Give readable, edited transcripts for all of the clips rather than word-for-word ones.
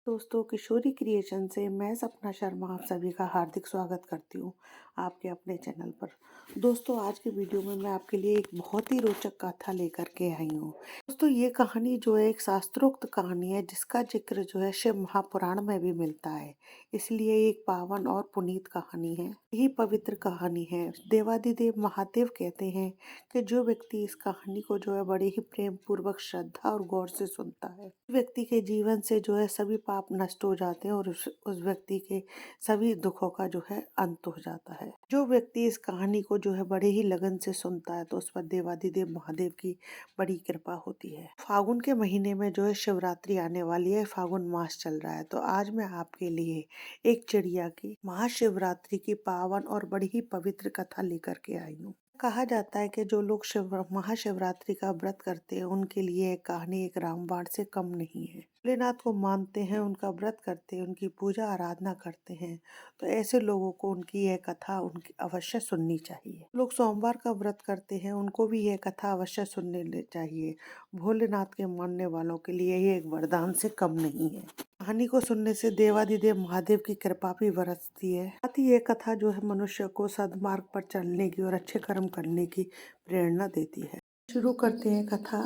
दोस्तों, किशोरी क्रिएशन से मैं सपना शर्मा आप सभी का हार्दिक स्वागत करती हूँ आपके अपने चैनल पर। दोस्तों, आज की वीडियो में मैं आपके लिए एक बहुत ही रोचक कथा लेकर के आई हूँ। दोस्तों, ये कहानी जो है एक शास्त्रोक्त कहानी है जिसका जिक्र जो है शिव महापुराण में भी मिलता है। इसलिए एक पावन और पुनीत कहानी है। यही पवित्र कहानी है। देवादिदेव महादेव कहते हैं कि जो व्यक्ति इस कहानी को जो है बड़े ही प्रेम पूर्वक, श्रद्धा और गौर से सुनता है, व्यक्ति के जीवन से जो है सभी पाप नष्ट हो जाते हैं और उस व्यक्ति के सभी दुखों का जो है अंत हो जाता है। जो व्यक्ति इस कहानी को जो है बड़े ही लगन से सुनता है तो उस पर देवादिदेव महादेव की बड़ी कृपा होती है। फागुन के महीने में जो है शिवरात्रि आने वाली है। फागुन मास चल रहा है, तो आज मैं आपके लिए एक चिड़िया की महाशिवरात्रि की पावन और बड़ी ही पवित्र कथा लेकर के आई हूँ। कहा जाता है कि जो लोग महाशिवरात्रि का व्रत करते हैं उनके लिए एक कहानी एक रामबाण से कम नहीं है। भोलेनाथ को मानते हैं, उनका व्रत करते हैं, उनकी पूजा आराधना करते हैं, तो ऐसे लोगों को उनकी यह कथा उनकी अवश्य सुननी चाहिए। लोग सोमवार का व्रत करते हैं, उनको भी यह कथा अवश्य चाहिए। भोलेनाथ के मानने वालों के लिए ये एक वरदान से कम नहीं है। कहानी को सुनने से देवादिदेव महादेव की कृपा भी बरसती है। साथ ही ये कथा जो है मनुष्य को सद्मार्ग पर चलने की और अच्छे कर्म करने की प्रेरणा देती है। शुरू करते हैं कथा।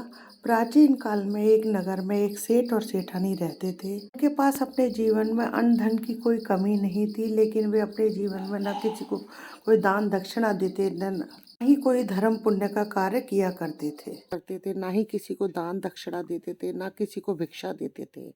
प्राचीन काल में एक नगर में एक सेठ और सेठानी रहते थे। उनके पास अपने जीवन में अन्न धन की कोई कमी नहीं थी, लेकिन वे अपने जीवन में न किसी को कोई दान दक्षिणा देते, न ही कोई धर्म पुण्य का कार्य किया करते थे, ना ही किसी को दान दक्षिणा देते थे, ना किसी को भिक्षा देते थे।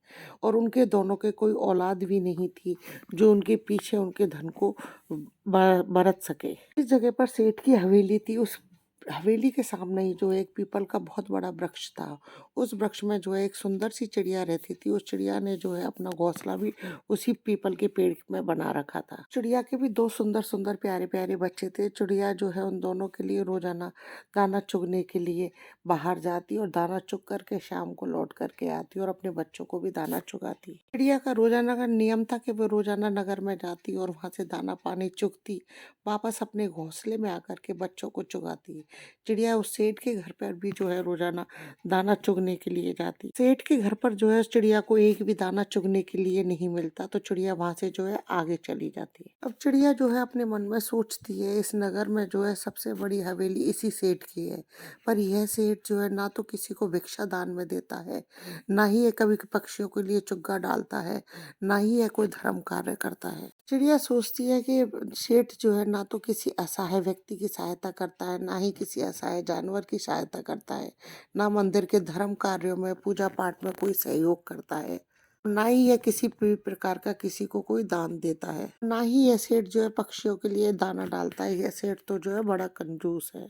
और उनके दोनों के कोई औलाद भी नहीं थी जो उनके पीछे उनके धन को बरत सके। इस जगह पर सेठ की हवेली थी। उस हवेली के सामने ही जो एक पीपल का बहुत बड़ा वृक्ष था। उस वृक्ष में जो है एक सुंदर सी चिड़िया रहती थी। उस चिड़िया ने जो है अपना घोंसला भी उसी पीपल के पेड़ में बना रखा था। चिड़िया के भी दो सुंदर सुंदर प्यारे प्यारे बच्चे थे। चिड़िया जो है उन दोनों के लिए रोजाना दाना चुगने के लिए बाहर जाती और दाना चुग करके शाम को लौट करके आती और अपने बच्चों को भी दाना चुगाती। चिड़िया का रोजाना का नियम था कि वो रोजाना नगर में जाती और वहां से दाना पानी चुगती, वापस अपने घोंसले में आकर के बच्चों को चुगाती। चिड़िया उस सेठ के घर पर भी जो है रोजाना दाना चुगने के लिए जाती। सेठ के घर पर जो है चिड़िया को एक भी दाना चुगने के लिए नहीं मिलता, तो चिड़िया वहां से जो है आगे चली जाती है। अब चिड़िया जो है अपने मन में सोचती है, इस नगर में जो है सबसे बड़ी हवेली इसी सेठ की है, पर यह सेठ जो है ना तो किसी को भिक्षा दान में देता है, ना ही ये कभी पक्षियों के लिए चुग्गा डालता है, ना ही यह कोई धर्म कार्य करता है। चिड़िया सोचती है कि सेठ जो है ना तो किसी असहाय व्यक्ति की सहायता करता है, ना ही किसी असहाय जानवर की सहायता करता है, ना मंदिर के धर्म कार्यों में पूजा पाठ में कोई सहयोग करता है, ना ही यह किसी भी प्रकार का किसी को कोई दान देता है, ना ही यह सेठ जो है पक्षियों के लिए दाना डालता है। यह सेठ तो जो है बड़ा कंजूस है।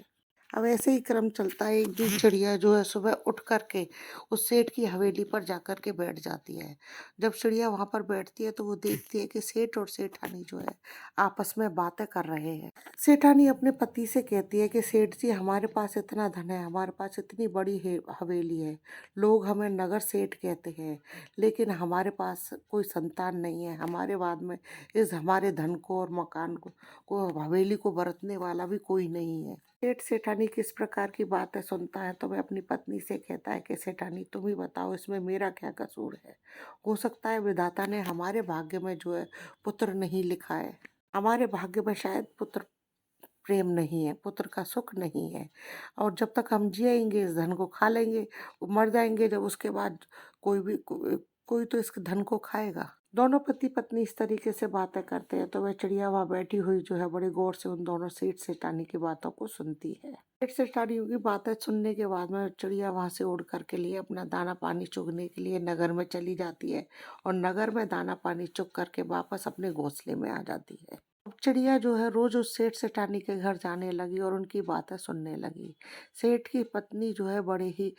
अब ऐसे ही क्रम चलता है। एक दिन चिड़िया जो है सुबह उठ करके उस सेठ की हवेली पर जाकर के बैठ जाती है। जब चिड़िया वहां पर बैठती है तो वो देखती है कि सेठ और सेठानी जो है आपस में बातें कर रहे हैं। सेठानी अपने पति से कहती है कि सेठ जी, हमारे पास इतना धन है, हमारे पास इतनी बड़ी हवेली है, लोग हमें नगर सेठ कहते हैं, लेकिन हमारे पास कोई संतान नहीं है। हमारे बाद में इस हमारे धन को और मकान को हवेली को बरतने वाला भी कोई नहीं है। सेठ सेठानी किस प्रकार की बातें सुनता है तो वह अपनी पत्नी से कहता है कि सेठानी, तुम ही बताओ, इसमें मेरा क्या कसूर है। हो सकता है विधाता ने हमारे भाग्य में जो है पुत्र नहीं लिखा है, हमारे भाग्य में शायद पुत्र प्रेम नहीं है, पुत्र का सुख नहीं है, और जब तक हम जिएंगे इस धन को खा लेंगे, मर जाएंगे जब, उसके बाद कोई तो इस धन को खाएगा। दोनों पति पत्नी इस तरीके से बातें करते हैं तो वह चिड़िया वहां बैठी हुई जो है बड़े गौर से उन दोनों सेठ सेठानी की बातों को सुनती है। सेठ सेठानियों की बातें सुनने के बाद में चिड़िया वहां से उड़ करके लिए अपना दाना पानी चुगने के लिए नगर में चली जाती है और नगर में दाना पानी चुग करके वापस अपने घोंसले में आ जाती है। अब चिड़िया जो है रोज उस सेठ सेठानी के घर जाने लगी और उनकी बातें सुनने लगी। सेठ की पत्नी जो है बड़े ही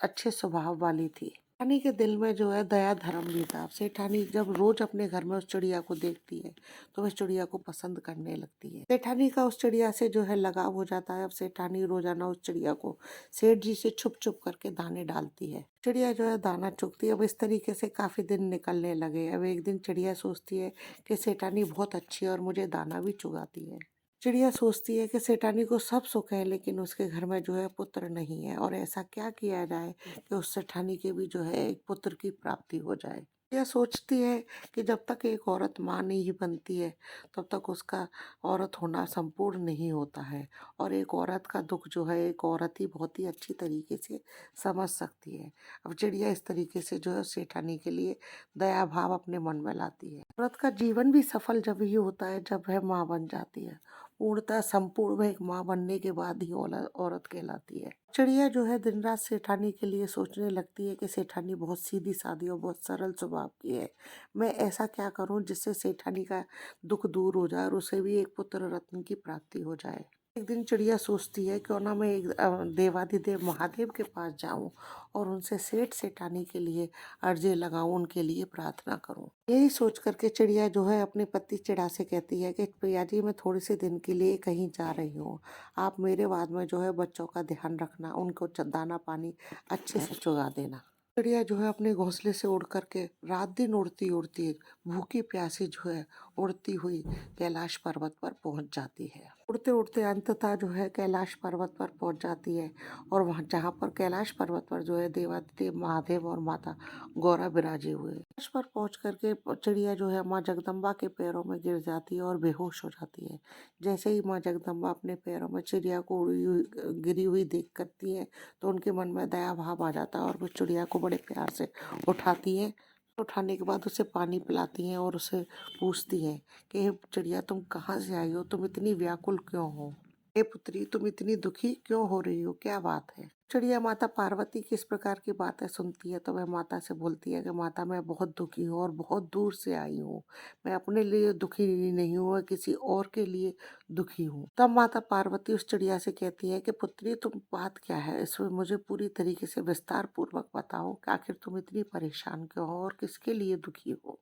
अच्छे स्वभाव वाली थी। सेठानी के दिल में जो है दया धर्म भी था। सेठानी जब रोज अपने घर में उस चिड़िया को देखती है तो वह चिड़िया को पसंद करने लगती है। सेठानी का उस चिड़िया से जो है लगाव हो जाता है। अब सेठानी रोजाना उस चिड़िया को सेठ जी से छुप छुप करके दाने डालती है। चिड़िया जो है दाना चुगती है। अब इस तरीके से काफी दिन निकलने लगे। अब एक दिन चिड़िया सोचती है कि सेठानी बहुत अच्छी है और मुझे दाना भी चुगाती है। चिड़िया सोचती है कि सेठानी को सब सुख है, लेकिन उसके घर में जो है पुत्र नहीं है, और ऐसा क्या किया जाए कि उस सेठानी के भी जो है एक पुत्र की प्राप्ति हो जाए। यह सोचती है कि जब तक एक औरत माँ नहीं बनती है, तब तक उसका औरत होना संपूर्ण नहीं होता है। और एक औरत का दुख जो है एक औरत ही बहुत ही अच्छी तरीके से समझ सकती है। अब चिड़िया इस तरीके से जो है सेठानी के लिए दया भाव अपने मन में लाती है। औरत का जीवन भी सफल जब ही होता है जब वह माँ बन जाती है। पूर्णतः संपूर्ण वह एक माँ बनने के बाद ही औरत कहलाती है। चिड़िया जो है दिन रात सेठानी के लिए सोचने लगती है कि सेठानी बहुत सीधी सादी और बहुत सरल स्वभाव की है। मैं ऐसा क्या करूं जिससे सेठानी का दुख दूर हो जाए और उसे भी एक पुत्र रत्न की प्राप्ति हो जाए। एक दिन चिड़िया सोचती है क्यों ना मैं एक देवाधिदेव महादेव के पास जाऊं और उनसे सेठ सेठानी के लिए अर्जी लगाऊं, उनके लिए प्रार्थना करूं। यही सोच करके चिड़िया जो है अपने पति चिड़ा से कहती है कि भैया जी मैं थोड़े से दिन के लिए कहीं जा रही हूँ, आप मेरे बाद में जो है बच्चों का ध्यान रखना, उनको दाना पानी अच्छे से चुगा देना। चिड़िया जो है अपने घोंसले से उड़ करके रात दिन उड़ती उड़ती भूखी प्यासी जो है उड़ती हुई कैलाश पर्वत पर पहुंच जाती है। उड़ते उड़ते अंततः जो है कैलाश पर्वत पर पहुंच जाती है और वहां जहां पर कैलाश पर्वत पर जो है देवादिदेव महादेव और माता गौरा विराजे हुए। कैलाश पर पहुंच करके चिड़िया जो है माँ जगदम्बा के पैरों में गिर जाती है और बेहोश हो जाती है। जैसे ही माँ जगदम्बा अपने पैरों में चिड़िया को उड़ी हुई गिरी हुई देख करती है तो उनके मन में दया भाव आ जाता है और वो चिड़िया को बड़े प्यार से उठाती हैं। उठाने के बाद उसे पानी पिलाती हैं और उसे पूछती हैं कि हे चिड़िया तुम कहाँ से आई हो, तुम इतनी व्याकुल क्यों हो, हे पुत्री तुम इतनी दुखी क्यों हो रही हो, क्या बात है। चिड़िया माता पार्वती की इस प्रकार की बातें सुनती है तो वह माता से बोलती है कि माता मैं बहुत दुखी हूँ और बहुत दूर से आई हूँ, मैं अपने लिए दुखी नहीं हूँ, मैं किसी और के लिए दुखी हूँ। तब माता पार्वती उस चिड़िया से कहती है कि पुत्री तुम बात क्या है, इसमें मुझे पूरी तरीके से विस्तार पूर्वक बताओ कि आखिर तुम इतनी परेशान क्यों हो और किसके लिए दुखी हो।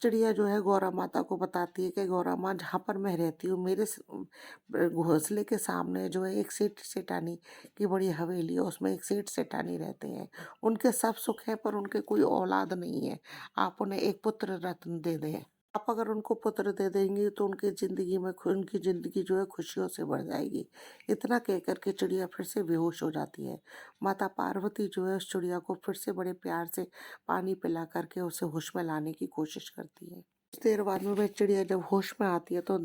चिड़िया जो है गौरा माता को बताती है कि गौरा माँ जहाँ पर मैं रहती हूँ मेरे घोंसले के सामने जो है एक सेठ सेठानी की बड़ी हवेली है, उसमें एक सेठ सेठानी रहते हैं। उनके सब सुख है पर उनके कोई औलाद नहीं है, आप उन्हें एक पुत्र रत्न दे दें। आप अगर उनको पुत्र दे देंगी तो उनकी ज़िंदगी में उनकी ज़िंदगी जो है खुशियों से भर जाएगी। इतना कह कर के चिड़िया फिर से बेहोश हो जाती है। माता पार्वती जो है उस चिड़िया को फिर से बड़े प्यार से पानी पिला करके उसे होश में लाने की कोशिश करती है। कुछ देर बाद में वह चिड़िया जब होश में आती है तो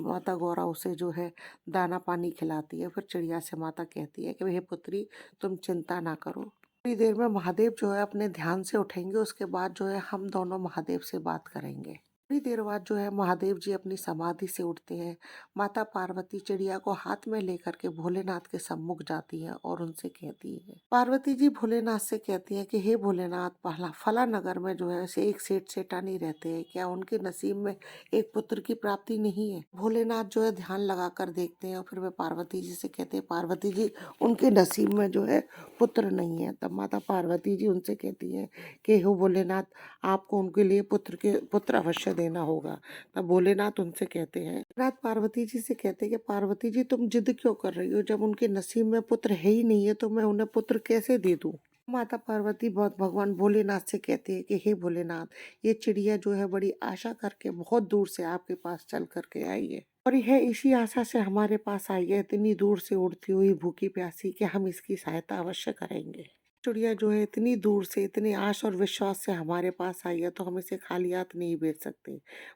माता गौरा उसे जो है दाना पानी खिलाती है। फिर चिड़िया से माता कहती है कि हे पुत्री तुम चिंता ना करो, थोड़ी देर में महादेव जो है अपने ध्यान से उठेंगे, उसके बाद जो है हम दोनों महादेव से बात करेंगे। थोड़ी देर बाद जो है महादेव जी अपनी समाधि से उठते हैं। माता पार्वती चिड़िया को हाथ में लेकर के भोलेनाथ के सम्मुख जाती है और उनसे कहती है, पार्वती जी भोलेनाथ से कहती है कि हे भोलेनाथ पहला फला नगर में जो है से एक सेठ सेठानी रहते हैं, क्या उनके नसीब में एक पुत्र की प्राप्ति नहीं है। भोलेनाथ जो है ध्यान लगा कर देखते हैं और फिर वे पार्वती जी से कहते हैं पार्वती जी उनके नसीब में जो है पुत्र नहीं है। तब माता पार्वती जी उनसे कहती हैं कि हे भोलेनाथ आपको उनके लिए पुत्र अवश्य देना होगा। तब भोलेनाथ उनसे कहते हैं, नाथ पार्वती जी से कहते हैं कि पार्वती जी तुम जिद क्यों कर रही हो, जब उनके नसीब में पुत्र है ही नहीं है तो मैं उन्हें पुत्र कैसे दे दूं। माता पार्वती बहुत भगवान भोलेनाथ से कहते हैं कि हे भोलेनाथ ये चिड़िया जो है बड़ी आशा करके बहुत दूर से आपके पास चल करके आई है और यह इसी आशा से हमारे पास आई है, इतनी दूर से उड़ती हुई भूखी प्यासी कि हम इसकी सहायता अवश्य करेंगे। चिड़िया जो है इतनी दूर से इतनी आश और विश्वास से हमारे पास आई है तो हम इसे खाली हाथ नहीं भेज सकते।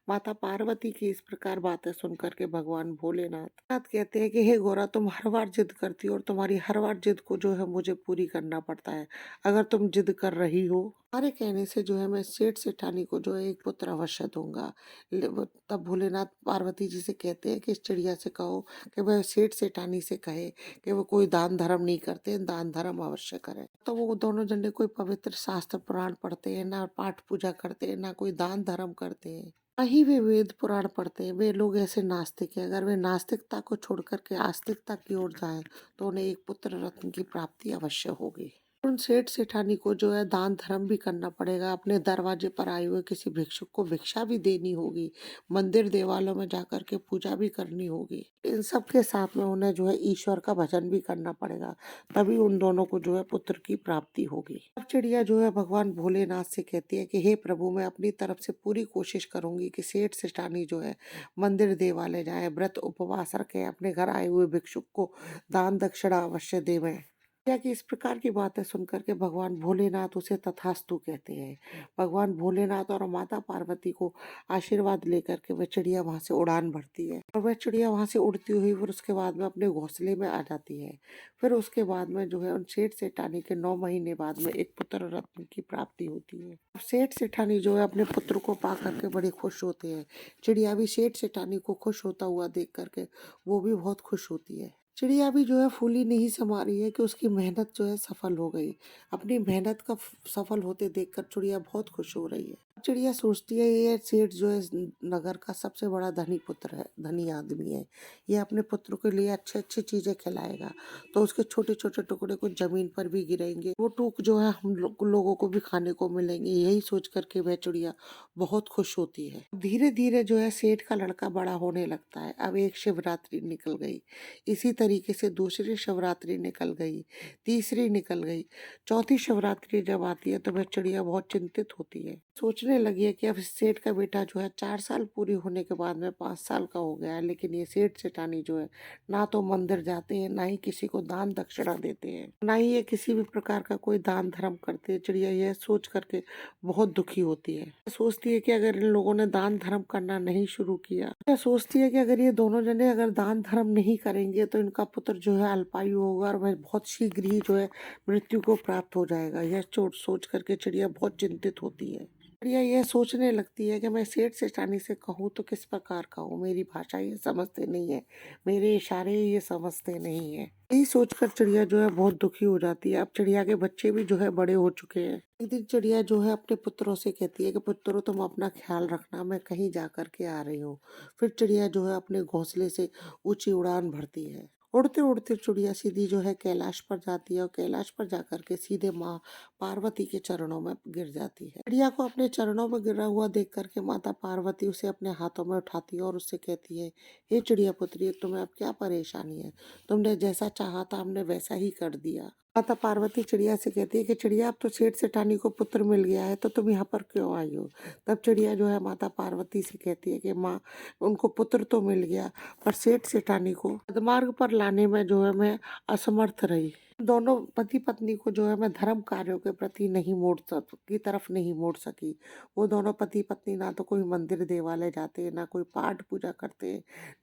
माता पार्वती की इस प्रकार बातें सुन करके भगवान भोलेनाथ कहते हैं कि हे गौरा तुम हर बार जिद करती हो और तुम्हारी हर बार जिद को जो है मुझे पूरी करना पड़ता है। अगर तुम जिद कर रही हो हमारे कहने से जो है मैं सेठ सेठानी को जो है एक पुत्र अवश्य दूंगा। तब भोलेनाथ पार्वती जी से कहते हैं कि इस चिड़िया से कहो कि वह सेठ सेठानी से कहे कि वो कोई दान धर्म नहीं करते, दान धर्म अवश्य करें। तो वो दोनों जने कोई पवित्र शास्त्र पुराण पढ़ते हैं, ना पाठ पूजा करते हैं, ना कोई दान धर्म करते हैं, ना ही वे वेद पुराण पढ़ते हैं। वे लोग ऐसे नास्तिक हैं। अगर वे नास्तिकता को छोड़ करके आस्तिकता की ओर जाएं तो उन्हें एक पुत्र रत्न की प्राप्ति अवश्य होगी। उन सेठ सेठानी को जो है दान धर्म भी करना पड़ेगा, अपने दरवाजे पर आए हुए किसी भिक्षुक को भिक्षा भी देनी होगी, मंदिर देवालयों में जाकर के पूजा भी करनी होगी। इन सब के साथ में उन्हें जो है ईश्वर का भजन भी करना पड़ेगा, तभी उन दोनों को जो है पुत्र की प्राप्ति होगी। अब चिड़िया जो है भगवान भोलेनाथ से कहती है कि हे प्रभु मैं अपनी तरफ से पूरी कोशिश करूंगी कि सेठ सेठानी जो है मंदिर देवालय जाए, व्रत उपवास रखे, अपने घर आए हुए भिक्षुक को दान दक्षिणा अवश्य देवें। क्या कि इस प्रकार की बातें सुनकर के भगवान भोलेनाथ उसे तथास्तु कहते हैं। भगवान भोलेनाथ और माता पार्वती को आशीर्वाद लेकर के वह चिड़िया वहां से उड़ान भरती है और वह चिड़िया वहां से उड़ती हुई फिर उसके बाद में अपने घोंसले में आ जाती है। फिर उसके बाद में जो है उन सेठ सेठानी के 9 महीने बाद में एक पुत्र रत्न की प्राप्ति होती है। सेठ सेठानी जो है अपने पुत्र को पा करके बड़े खुश होते हैं। चिड़िया भी सेठ सेठानी को खुश होता हुआ देख करके वो भी बहुत खुश होती है। चिड़िया भी जो है फूली नहीं समा रही है कि उसकी मेहनत जो है सफल हो गई। अपनी मेहनत का सफल होते देखकर चिड़िया बहुत खुश हो रही है। चिड़िया सोचती है ये सेठ जो है नगर का सबसे बड़ा धनी पुत्र है, धनी आदमी है। ये अपने पुत्र के लिए अच्छे अच्छी चीजें खिलाएगा तो उसके छोटे छोटे टुकड़े कुछ जमीन पर भी गिरेंगे, वो टूक जो है हम लोगों को भी खाने को मिलेंगे। यही सोच करके वह चिड़िया बहुत खुश होती है। धीरे धीरे जो है सेठ का लड़का बड़ा होने लगता है। अब एक शिवरात्रि निकल गई, इसी तरीके से दूसरी शिवरात्रि निकल गई, तीसरी निकल गई, चौथी शिवरात्रि जब आती है तो वह चिड़िया बहुत चिंतित होती है। सोचने लगी है कि अब इस सेठ का बेटा जो है 4 साल पूरी होने के बाद में 5 साल का हो गया है, लेकिन ये सेठ सेठानी जो है ना तो मंदिर जाते हैं, ना ही किसी को दान दक्षिणा देते हैं, ना ही ये किसी भी प्रकार का कोई दान धर्म करते हैं। चिड़िया यह सोच करके बहुत दुखी होती है। सोचती है कि अगर इन लोगों ने दान धर्म करना नहीं शुरू किया, सोचती है कि अगर ये दोनों जने अगर दान धर्म नहीं करेंगे तो इनका पुत्र जो है अल्पायु होगा और वह बहुत शीघ्र ही जो है मृत्यु को प्राप्त हो जाएगा। यह चोट सोच करके चिड़िया बहुत चिंतित होती है। चिड़िया यह सोचने लगती है कि मैं सेठ सेठानी से कहूँ तो किस प्रकार कहूँ, मेरी भाषा ये समझते नहीं है, मेरे इशारे ये समझते नहीं है। यही सोचकर चिड़िया जो है बहुत दुखी हो जाती है। अब चिड़िया के बच्चे भी जो है बड़े हो चुके हैं। एक दिन चिड़िया जो है अपने पुत्रों से कहती है कि पुत्रों तुम अपना ख्याल रखना, मैं कहीं जा कर के आ रही हूँ। फिर चिड़िया जो है अपने घोंसले से ऊंची उड़ान भरती है। उड़ते उड़ते चिड़िया सीधी जो है कैलाश पर जाती है और कैलाश पर जाकर के सीधे माँ पार्वती के चरणों में गिर जाती है। चिड़िया को अपने चरणों में गिरा हुआ देख करके माता पार्वती उसे अपने हाथों में उठाती है और उससे कहती है, हे चिड़िया पुत्री, तुम्हें अब क्या परेशानी है? तुमने जैसा चाहा था हमने वैसा ही कर दिया। माता पार्वती चिड़िया से कहती है कि चिड़िया अब तो सेठ सेठानी को पुत्र मिल गया है तो तुम यहाँ पर क्यों आई हो? तब चिड़िया जो है माता पार्वती से कहती है कि माँ, उनको पुत्र तो मिल गया पर सेठ सेठानी को सदमार्ग पर लाने में जो है मैं असमर्थ रही। दोनों पति पत्नी को जो है मैं धर्म कार्यों के प्रति नहीं मोड़ की तरफ नहीं मोड़ सकी। वो दोनों पति पत्नी ना तो कोई मंदिर देवालय जाते, ना कोई पाठ पूजा करते,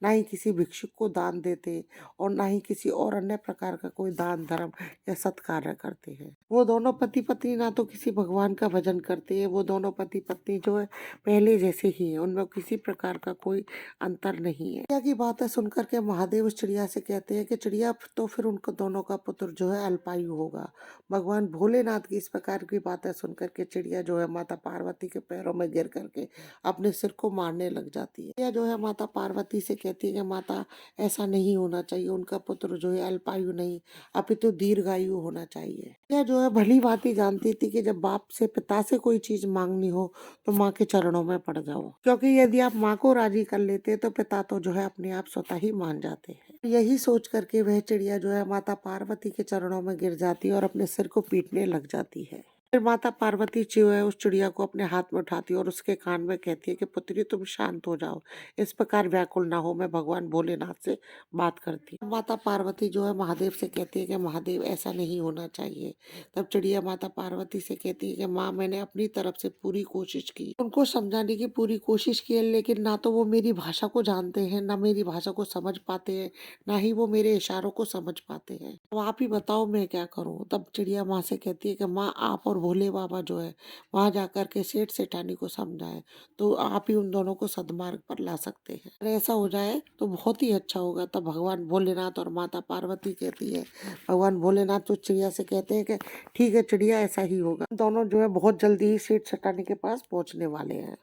ना ही किसी भिक्षुक को दान देते और ना ही किसी और अन्य प्रकार का कोई दान धर्म या सत्कार्य करते हैं। वो दोनों पति पत्नी ना तो किसी भगवान का भजन करते हैं। वो दोनों पति पत्नी जो है पहले जैसे ही है, उनमें किसी प्रकार का कोई अंतर नहीं है। चिड़िया की बातें सुनकर के महादेव उस चिड़िया से कहते हैं कि चिड़िया तो फिर उनको दोनों का पुत्र जो है अल्पायु होगा। भगवान भोलेनाथ की इस प्रकार की बातें सुनकर के चिड़िया जो है माता पार्वती के पैरों में गिर करके अपने सिर को मारने लग जाती है। चिड़िया जो है माता पार्वती से कहती है कि माता, ऐसा नहीं होना चाहिए, उनका पुत्र जो है अल्पायु नहीं अपितु दीर्घायु होना चाहिए। यह जो है भली भांति जानती थी कि जब बाप से पिता से कोई चीज मांगनी हो तो माँ के चरणों में पड़ जाओ, क्योंकि यदि आप माँ को राजी कर लेते तो पिता तो जो है अपने आप स्वतः ही मान जाते हैं। यही सोच करके वह चिड़िया जो है माता पार्वती के चरणों में गिर जाती है और अपने सिर को पीटने लग जाती है। फिर माता पार्वती जो है उस चिड़िया को अपने हाथ में उठाती है और उसके कान में कहती है कि पुत्री तुम शांत हो जाओ, इस प्रकार व्याकुल ना हो, मैं भगवान भोलेनाथ से बात करती हूँ। माता पार्वती जो है महादेव से कहती है कि महादेव ऐसा नहीं होना चाहिए। तब चिड़िया माता पार्वती से कहती है कि माँ, मैंने अपनी तरफ से पूरी कोशिश की, उनको समझाने की पूरी कोशिश की है, लेकिन ना तो वो मेरी भाषा को जानते हैं, ना मेरी भाषा को समझ पाते हैं, ना ही वो मेरे इशारों को समझ पाते हैं। तो आप ही बताओ मैं क्या करूँ? तब चिड़िया माँ से कहती है कि माँ, आप और भोले बाबा जो है वहां जाकर के सेठ सेठानी को समझाए तो आप ही उन दोनों को सदमार्ग पर ला सकते हैं। अगर ऐसा हो जाए तो बहुत ही अच्छा होगा। तब भगवान भोलेनाथ और माता पार्वती कहती है, भगवान भोलेनाथ तो चिड़िया से कहते हैं कि ठीक है चिड़िया, ऐसा ही होगा। दोनों जो है बहुत जल्दी ही सेठ सेठानी के पास पहुंचने वाले हैं।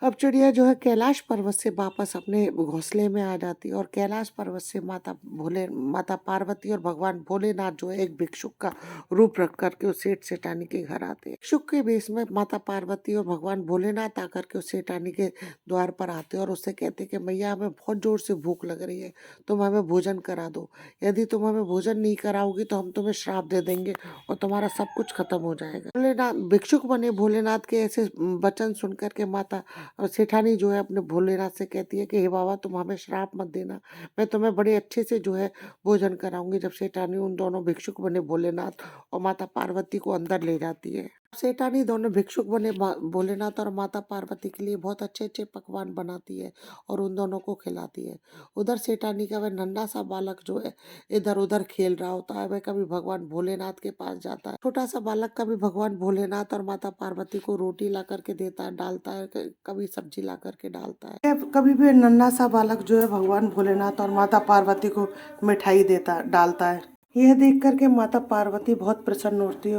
अब चिड़िया जो है कैलाश पर्वत से वापस अपने घोंसले में आ जाती है और कैलाश पर्वत से माता पार्वती और भगवान भोलेनाथ जो है एक भिक्षुक का रूप रख करके उस सेठ सेठानी के घर आते हैं। भिक्षुक के वेश में माता पार्वती और भगवान भोलेनाथ आकर के उस सेठानी के द्वार पर आते हैं और उससे कहते हैं कि मैया, हमें बहुत जोर से भूख लग रही है, तुम हमें भोजन करा दो। यदि तुम हमें भोजन नहीं कराओगी तो हम तुम्हें श्राप दे देंगे और तुम्हारा सब कुछ खत्म हो जाएगा। भोलेनाथ भिक्षुक बने भोलेनाथ के ऐसे वचन सुन करके माता सेठानी जो है अपने भोलेनाथ से कहती है कि हे बाबा तुम हमें श्राप मत देना, मैं तुम्हें बड़े अच्छे से जो है भोजन कराऊंगी। जब सेठानी उन दोनों भिक्षुक बने भोलेनाथ और माता पार्वती को अंदर ले जाती है। सेठानी दोनों भिक्षुक बने भोलेनाथ और माता पार्वती के लिए बहुत अच्छे अच्छे पकवान बनाती है और उन दोनों को खिलाती है। उधर सेठानी का वह नन्हा सा बालक जो है इधर उधर खेल रहा होता है। वह कभी भगवान भोलेनाथ के पास जाता है। छोटा सा बालक कभी भगवान भोलेनाथ और माता पार्वती को रोटी ला करके देता है, डालता है, कभी सब्जी ला करके डालता है। कभी भी नन्हा सा बालक जो है भगवान भोलेनाथ और माता पार्वती को मिठाई देता डालता है। यह देख करके माता पार्वती बहुत प्रसन्न होती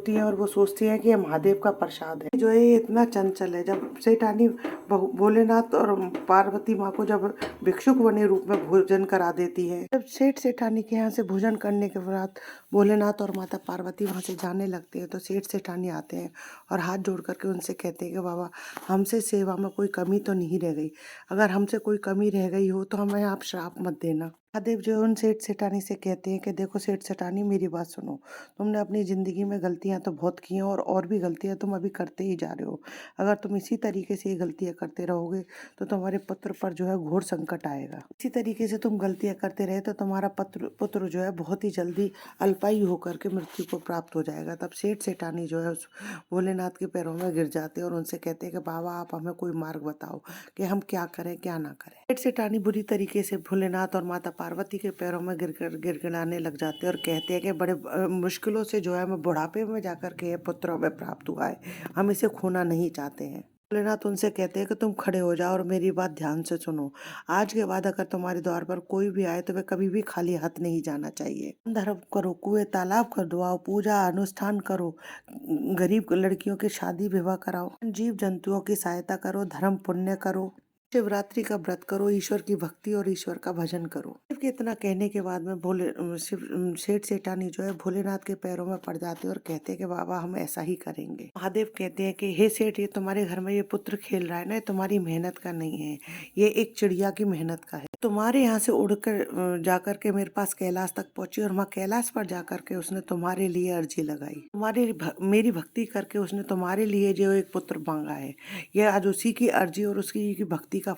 है और वो सोचती है कि यह महादेव का प्रसाद है। जो है ये इतना चंचल है। जब सेठानी भोलेनाथ और पार्वती माँ को जब भिक्षुक बने रूप में भोजन करा देती है, जब सेठ सेठानी के यहाँ से भोजन करने के बाद भोलेनाथ और माता पार्वती वहाँ से जाने लगते हैं तो सेठ सेठानी आते हैं और हाथ जोड़ करके उनसे कहते हैं कि बाबा हमसे सेवा में कोई कमी तो नहीं रह गई, अगर हमसे कोई कमी रह गई हो तो हमें आप श्राप मत देना। महादेव जो है उन सेठ सेठानी से कहते हैं कि देखो सेठ सेठानी मेरी बात सुनो, तुमने अपनी ज़िंदगी में गलतियां तो बहुत की हैं और भी गलतियां तुम अभी करते ही जा रहे हो। अगर तुम इसी तरीके से ये गलतियां करते रहोगे तो तुम्हारे पुत्र पर जो है घोर संकट आएगा। इसी तरीके से तुम गलतियां करते रहे तो तुम्हारा पुत्र जो है बहुत ही जल्दी अल्पायु होकर के मृत्यु को प्राप्त हो जाएगा। तब सेठ सेठानी जो है उस भोलेनाथ के पैरों में गिर जाते हैं और उनसे कहते हैं कि बाबा आप हमें कोई मार्ग बताओ कि हम क्या करें क्या ना करें। सेठ सेठानी बुरी तरीके से भोलेनाथ और माता पार्वती के पैरों में गिड़गिड़ाने लग जाते हैं और कहते हैं कि बड़े मुश्किलों से जो है हमें बुढ़ापे में जाकर के ये पुत्र हमें प्राप्त हुआ है, हम इसे खोना नहीं चाहते हैं। भोलेनाथ उनसे कहते हैं कि तुम खड़े हो जाओ और मेरी बात ध्यान से सुनो। आज के बाद अगर तुम्हारे द्वार पर कोई भी आए तो वह कभी भी खाली हाथ नहीं जाना चाहिए। धर्म करो, कुएं तालाब खुदवाओ, पूजा अनुष्ठान करो, गरीब लड़कियों की शादी विवाह कराओ, जीव जंतुओं की सहायता करो, धर्म पुण्य करो, शिवरात्रि का व्रत करो, ईश्वर की भक्ति और ईश्वर का भजन करो। शिव के इतना कहने के बाद में सेठ सेठानी जो है भोलेनाथ के पैरों में पड़ जाते हैं और कहते हैं कि बाबा हम ऐसा ही करेंगे। महादेव कहते हैं कि हे सेठ ये तुम्हारे घर में ये पुत्र खेल रहा है ना, ये तुम्हारी मेहनत का नहीं है, ये एक चिड़िया की मेहनत का है। तुम्हारे यहाँ से उड़कर जाकर के मेरे पास कैलाश तक पहुंची और वहाँ कैलाश पर जाकर के उसने तुम्हारे लिए अर्जी लगाई, मेरी भक्ति करके उसने तुम्हारे लिए जो एक पुत्र मांगा है। यह आज उसी की अर्जी और उसकी की भक्ति का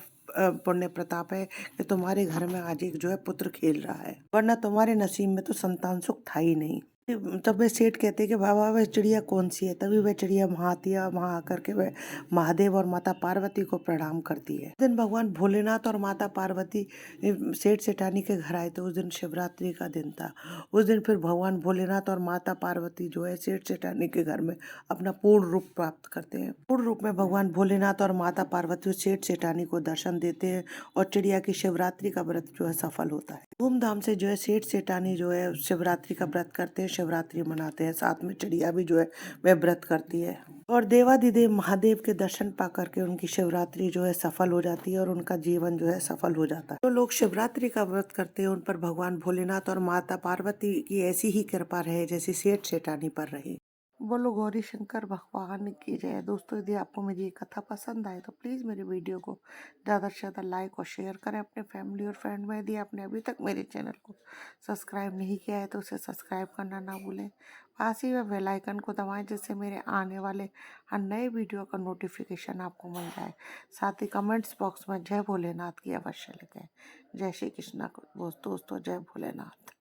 पुण्य प्रताप है कि तुम्हारे घर में आज एक जो है पुत्र खेल रहा है, वरना तुम्हारे नसीब में तो संतान सुख था ही नहीं। तब वे सेठ कहते हैं कि बाबा वह चिड़िया कौन सी है। तभी वह चिड़िया वहाँ आती है, वहाँ आकर के वह महादेव और माता पार्वती को प्रणाम करती है। उस दिन भगवान भोलेनाथ और माता पार्वती सेठ सेठानी के घर आए थे। उस दिन शिवरात्रि का दिन था। उस दिन फिर भगवान भोलेनाथ और माता पार्वती जो है सेठ सेठानी के घर में अपना पूर्ण रूप प्राप्त करते हैं। पूर्ण रूप में भगवान भोलेनाथ और माता पार्वती सेठ सेठानी को दर्शन देते हैं और चिड़िया की शिवरात्रि का व्रत जो है सफल होता है। धूमधाम से जो है सेठ सेठानी जो है शिवरात्रि का व्रत करते हैं, शिवरात्रि मनाते हैं। साथ में चिड़िया भी जो है वह व्रत करती है और देवादिदेव महादेव के दर्शन पा करके उनकी शिवरात्रि जो है सफल हो जाती है और उनका जीवन जो है सफल हो जाता है। तो लोग शिवरात्रि का व्रत करते हैं, उन पर भगवान भोलेनाथ और माता पार्वती की ऐसी ही कृपा रहे जैसी सेठ सेठानी पर रही। बोलो गौरी शंकर भगवान की जय। दोस्तों यदि आपको मेरी ये कथा पसंद आए तो प्लीज़ मेरे वीडियो को ज़्यादा से ज़्यादा लाइक और शेयर करें अपने फैमिली और फ्रेंड में। यदि आपने अभी तक मेरे चैनल को सब्सक्राइब नहीं किया है तो उसे सब्सक्राइब करना ना भूलें। पास ही वह बेल आइकन को दबाएं जिससे मेरे आने वाले हर नए वीडियो का नोटिफिकेशन आपको मिल जाए। साथ ही कमेंट्स बॉक्स में जय भोलेनाथ की अवश्य लिखें। जय श्री कृष्णा दोस्तों, जय भोलेनाथ।